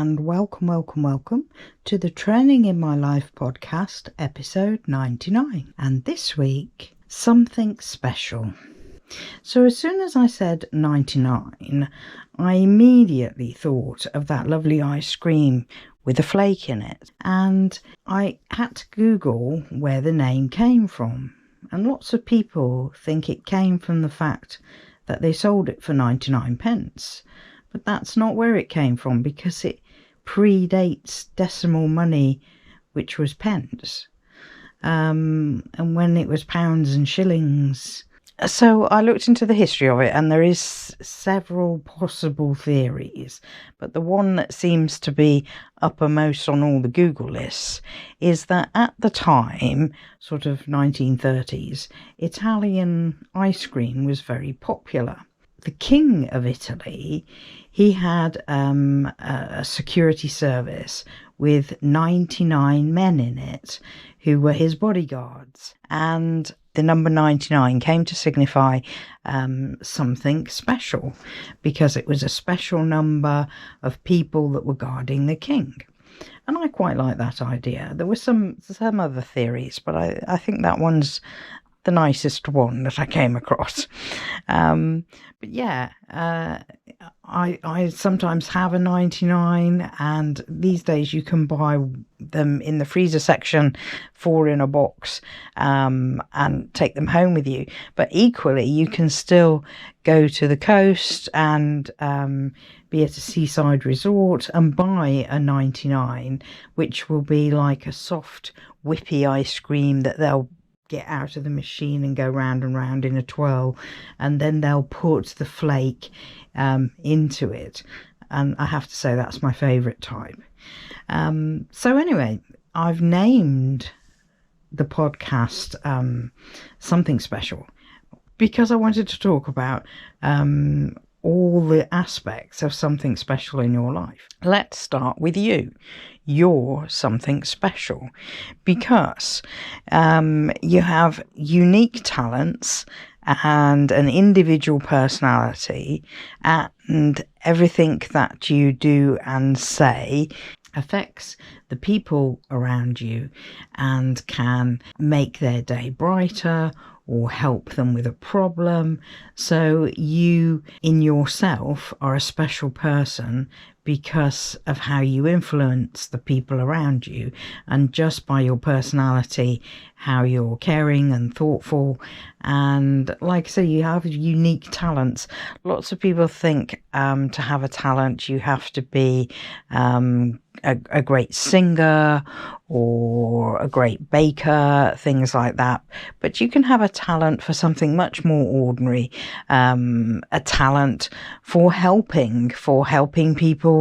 and welcome to the Training in My Life podcast, episode 99. And this week, something special. So as soon as I said 99, I immediately thought of that lovely ice cream with a flake in it. And I had to Google where the name came from. And lots of people think it came from the fact that they sold it for 99 pence. But that's not where it came from, because it predates decimal money, which was pence. And when it was pounds and shillings. So I looked into the history of it, and there is several possible theories, but the one that seems to be uppermost on all the Google lists is that at the time, sort of 1930s, Italian ice cream was very popular. The King of Italy, he had a security service with 99 men in it who were his bodyguards, and the number 99 came to signify something special, because it was a special number of people that were guarding the king. And I quite like that idea. There were some other theories, but I think that one's the nicest one that I came across. But yeah, I sometimes have a 99, and these days you can buy them in the freezer section, 4 in a box, and take them home with you. But equally, you can still go to the coast and be at a seaside resort and buy a 99, which will be like a soft, whippy ice cream that they'll get out of the machine and go round and round in a twirl, and then they'll put the flake into it. And I have to say that's my favourite type. So anyway, I've named the podcast Something Special, because I wanted to talk about all the aspects of something special in your life. Let's start with you. You're something special, because you have unique talents and an individual personality, and everything that you do and say affects the people around you and can make their day brighter or help them with a problem. So you in yourself are a special person because of how you influence the people around you, and just by your personality, how you're caring and thoughtful. And like I say, you have unique talents. Lots of people think to have a talent you have to be a great singer or a great baker, things like that. But you can have a talent for something much more ordinary, a talent for helping people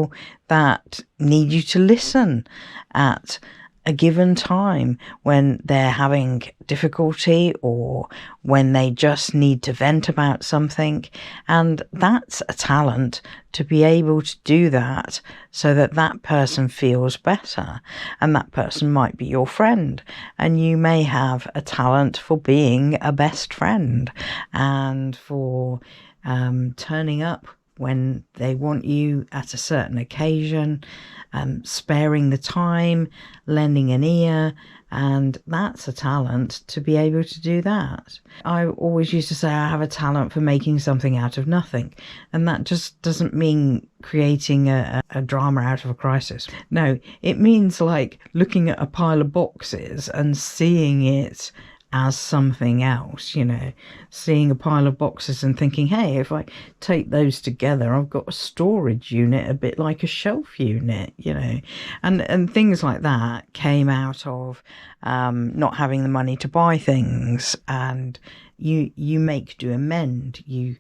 that need you to listen at a given time when they're having difficulty or when they just need to vent about something. And that's a talent, to be able to do that so that that person feels better. And that person might be your friend, and you may have a talent for being a best friend and for turning up when they want you at a certain occasion, sparing the time, lending an ear, and that's a talent, to be able to do that. I always used to say I have a talent for making something out of nothing, and that just doesn't mean creating a drama out of a crisis. No, it means like looking at a pile of boxes and seeing it as something else, seeing a pile of boxes and thinking, hey, if I take those together, I've got a storage unit, a bit like a shelf unit, and things like that came out of not having the money to buy things. And you make do amend, you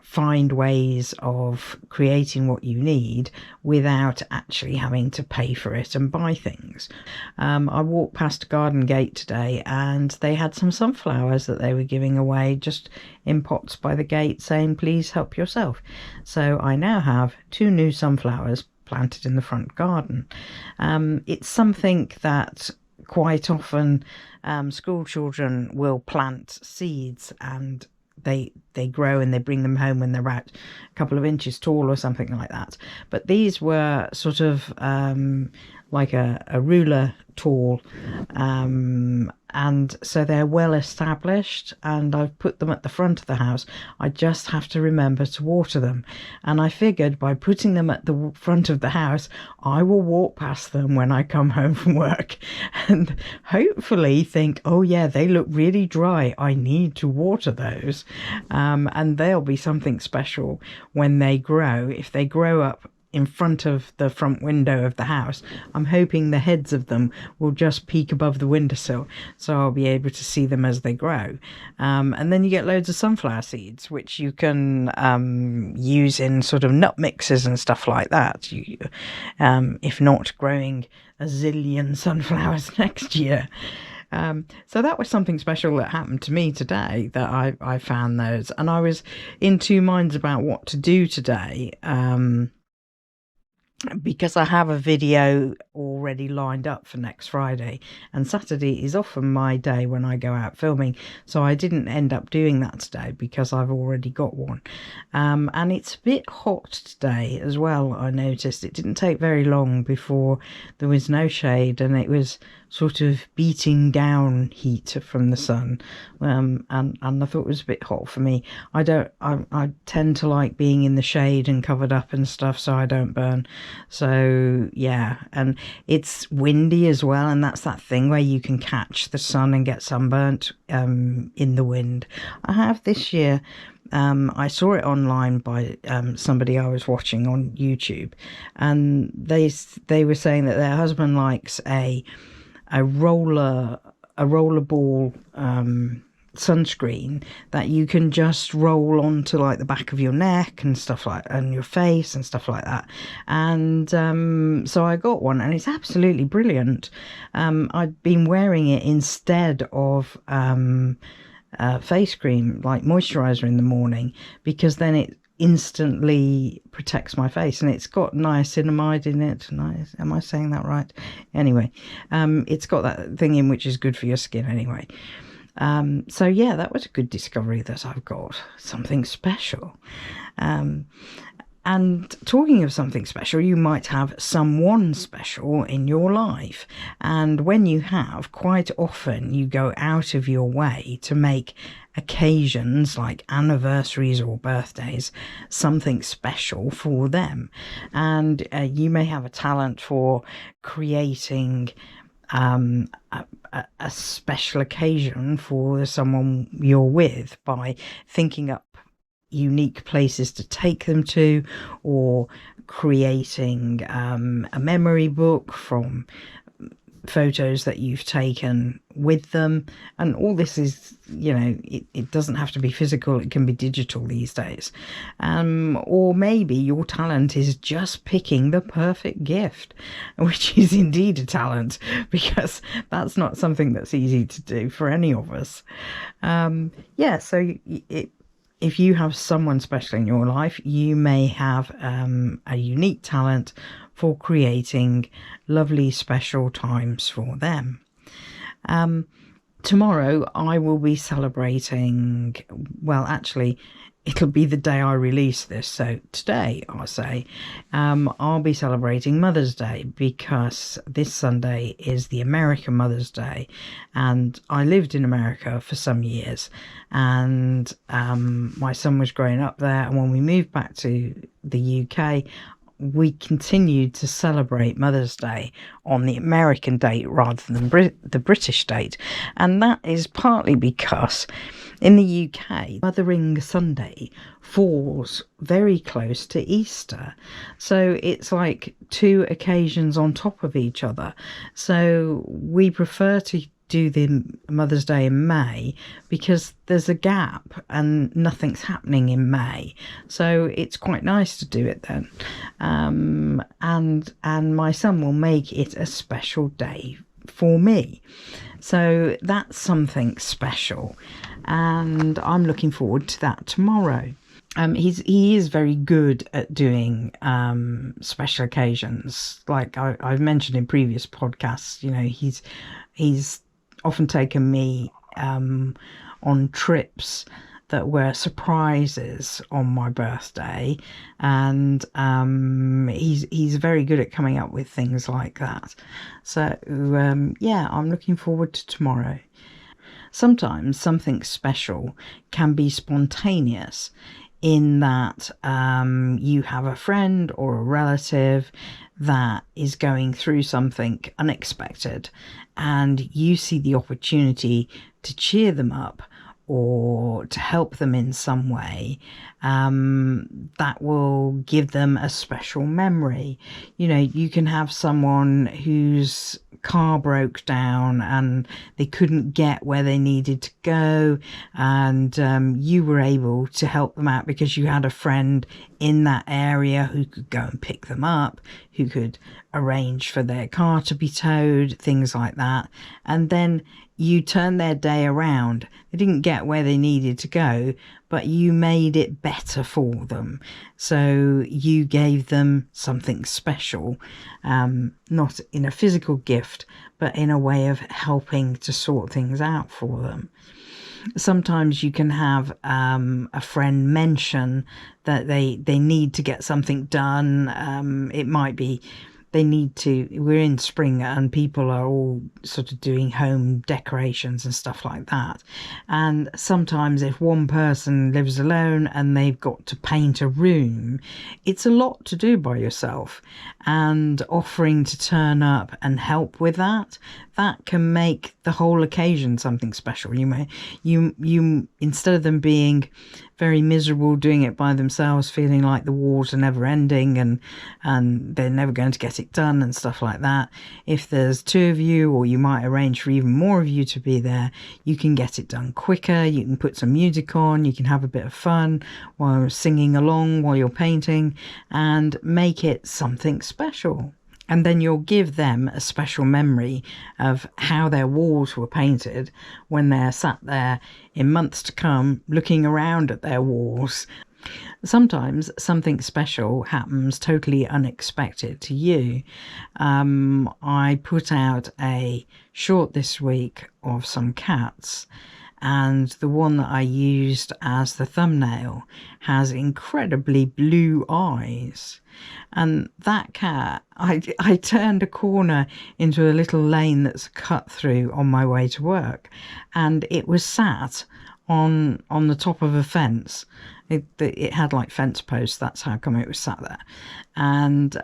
find ways of creating what you need without actually having to pay for it and buy things. I walked past a garden gate today, and they had some sunflowers that they were giving away just in pots by the gate, saying please help yourself. So I now have 2 new sunflowers planted in the front garden. It's something that quite often school children will plant seeds and they grow and they bring them home when they're about a couple of inches tall or something like that. But these were sort of like a ruler tall, and so they're well established, and I've put them at the front of the house. I just have to remember to water them, and I figured by putting them at the front of the house, I will walk past them when I come home from work and hopefully think, oh yeah, they look really dry, I need to water those, and they'll be something special when they grow. If they grow up in front of the front window of the house, I'm hoping the heads of them will just peek above the windowsill, so I'll be able to see them as they grow. And then you get loads of sunflower seeds, which you can use in sort of nut mixes and stuff like that. If not growing a zillion sunflowers next year. So that was something special that happened to me today, that I found those, and I was in two minds about what to do today. Because I have a video already lined up for next Friday, and Saturday is often my day when I go out filming, so I didn't end up doing that today because I've already got one. And it's a bit hot today as well. I noticed it didn't take very long before there was no shade, and it was sort of beating down heat from the sun, and I thought it was a bit hot for me. I tend to like being in the shade and covered up and stuff so I don't burn. So yeah, and it's windy as well, and that's that thing where you can catch the sun and get sunburnt in the wind. I have this year. I saw it online by somebody I was watching on YouTube, and they were saying that their husband likes a roller ball sunscreen that you can just roll onto like the back of your neck and stuff like, and your face and stuff like that. And so I got one, and it's absolutely brilliant. I've been wearing it instead of face cream, like moisturizer in the morning, because then it instantly protects my face, and it's got niacinamide in it. Am I saying that right? Anyway, it's got that thing in which is good for your skin anyway. So yeah, that was a good discovery that I've got something special. And talking of something special, you might have someone special in your life. And when you have, quite often you go out of your way to make occasions like anniversaries or birthdays something special for them. And you may have a talent for creating a special occasion for someone you're with by thinking up unique places to take them to, or creating a memory book from photos that you've taken with them. And all this is, it doesn't have to be physical, it can be digital these days. Or maybe your talent is just picking the perfect gift, which is indeed a talent, because that's not something that's easy to do for any of us. So if you have someone special in your life, you may have a unique talent for creating lovely special times for them. Tomorrow I will be celebrating, well, actually it'll be the day I release this, so today I'll say I'll be celebrating Mother's Day, because this Sunday is the American Mother's Day, and I lived in America for some years, and my son was growing up there, and when we moved back to the UK, we continued to celebrate Mother's Day on the American date rather than the British date. And that is partly because in the UK, Mothering Sunday falls very close to Easter. So it's like two occasions on top of each other. So we prefer to do the Mother's Day in May because there's a gap and nothing's happening in May, so it's quite nice to do it then. And my son will make it a special day for me, so that's something special, and I'm looking forward to that tomorrow. He is very good at doing special occasions. Like I've mentioned in previous podcasts, he's often taken me on trips that were surprises on my birthday, and he's very good at coming up with things like that. So yeah, I'm looking forward to tomorrow. Sometimes something special can be spontaneous, in that you have a friend or a relative that is going through something unexpected, and you see the opportunity to cheer them up or to help them in some way, that will give them a special memory. You know, you can have someone whose car broke down and they couldn't get where they needed to go, and you were able to help them out because you had a friend in that area who could go and pick them up, who could arrange for their car to be towed, things like that. And then you turned their day around. They didn't get where they needed to go, but you made it better for them. So you gave them something special, not in a physical gift, but in a way of helping to sort things out for them. Sometimes you can have a friend mention that they need to get something done. It might be we're in spring and people are all sort of doing home decorations and stuff like that. And sometimes if one person lives alone and they've got to paint a room, it's a lot to do by yourself. And offering to turn up and help with that can make the whole occasion something special. You instead of them being very miserable doing it by themselves, feeling like the wars are never ending and they're never going to get it done and stuff like that, if there's two of you, or you might arrange for even more of you to be there, you can get it done quicker. You can put some music on, you can have a bit of fun while singing along while you're painting, and make it something special. And then you'll give them a special memory of how their walls were painted when they're sat there in months to come looking around at their walls. Sometimes something special happens totally unexpected to you. I put out a short this week of some cats, and the one that I used as the thumbnail has incredibly blue eyes. And that cat, I turned a corner into a little lane that's cut through on my way to work, and it was sat on the top of a fence. It had like fence posts, that's how come it was sat there. And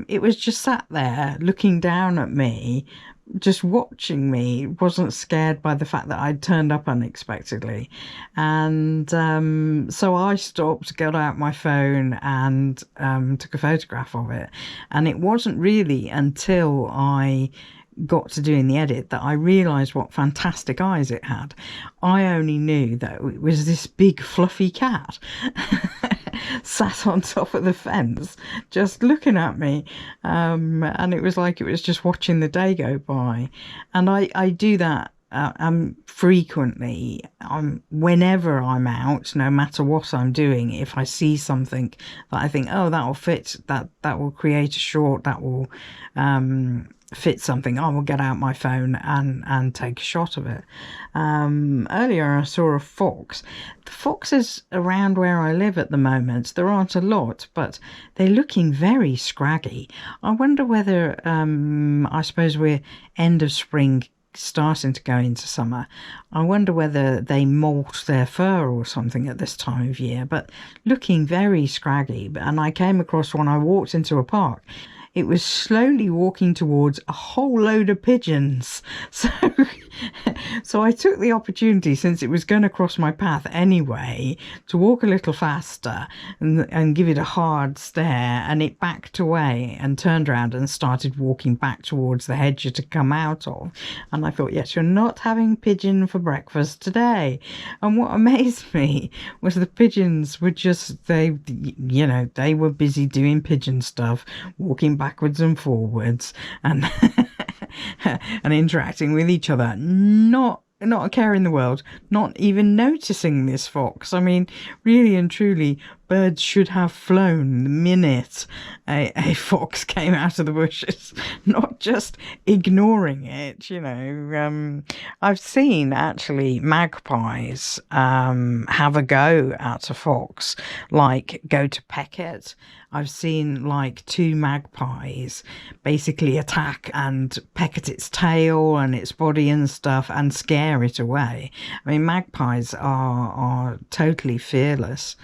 it was just sat there looking down at me, just watching me. It wasn't scared by the fact that I'd turned up unexpectedly. And so I stopped, got out my phone and took a photograph of it. And it wasn't really until I got to doing the edit that I realised what fantastic eyes it had. I only knew that it was this big fluffy cat sat on top of the fence just looking at me, and it was like it was just watching the day go by. And I do that frequently. Whenever I'm out, no matter what I'm doing, if I see something that I think, oh, that'll fit, that will create a short, that will fit something, I will get out my phone and take a shot of it. Earlier I saw a fox. The foxes around where I live at the moment, there aren't a lot, but they're looking very scraggy. I wonder whether, I suppose we're end of spring, starting to go into summer. I wonder whether they molt their fur or something at this time of year, but looking very scraggy. And I came across one, I walked into a park. It was slowly walking towards a whole load of pigeons. So I took the opportunity, since it was going to cross my path anyway, to walk a little faster and give it a hard stare, and it backed away and turned around and started walking back towards the hedge to come out of. And I thought, yes, you're not having pigeon for breakfast today. And what amazed me was the pigeons were just, they were busy doing pigeon stuff, walking backwards and forwards and and interacting with each other, not a care in the world, not even noticing this fox. I mean, really and truly birds should have flown the minute a fox came out of the bushes, not just ignoring it. I've seen actually magpies have a go at a fox, like go to peck it. I've seen like 2 magpies basically attack and peck at its tail and its body and stuff and scare it away. I mean, magpies are totally fearless.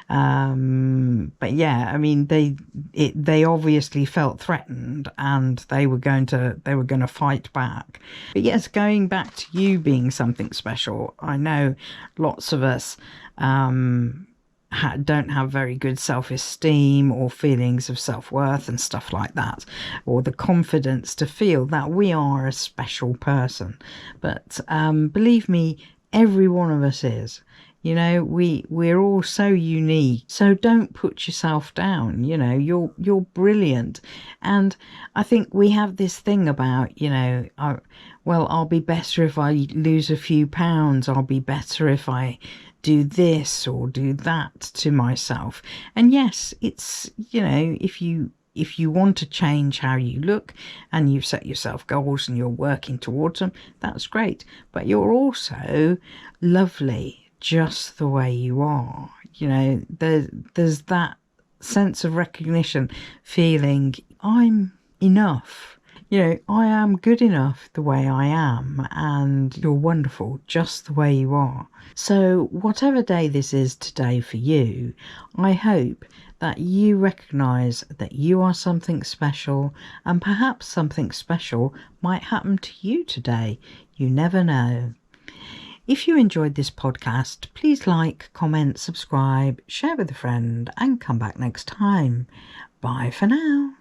But yeah, I mean, they obviously felt threatened and they were going to fight back. But yes, going back to you being something special, I know lots of us don't have very good self-esteem or feelings of self-worth and stuff like that, or the confidence to feel that we are a special person. But believe me, every one of us is. We're all so unique. So don't put yourself down. You're brilliant. And I think we have this thing about, I'll be better if I lose a few pounds. I'll be better if I do this or do that to myself. And yes, it's, if you want to change how you look and you've set yourself goals and you're working towards them, that's great. But you're also lovely just the way you are. There's that sense of recognition, feeling I'm enough. I am good enough the way I am, and you're wonderful just the way you are. So whatever day this is today for you, I hope that you recognise that you are something special, and perhaps something special might happen to you today. You never know. If you enjoyed this podcast, please like, comment, subscribe, share with a friend, and come back next time. Bye for now.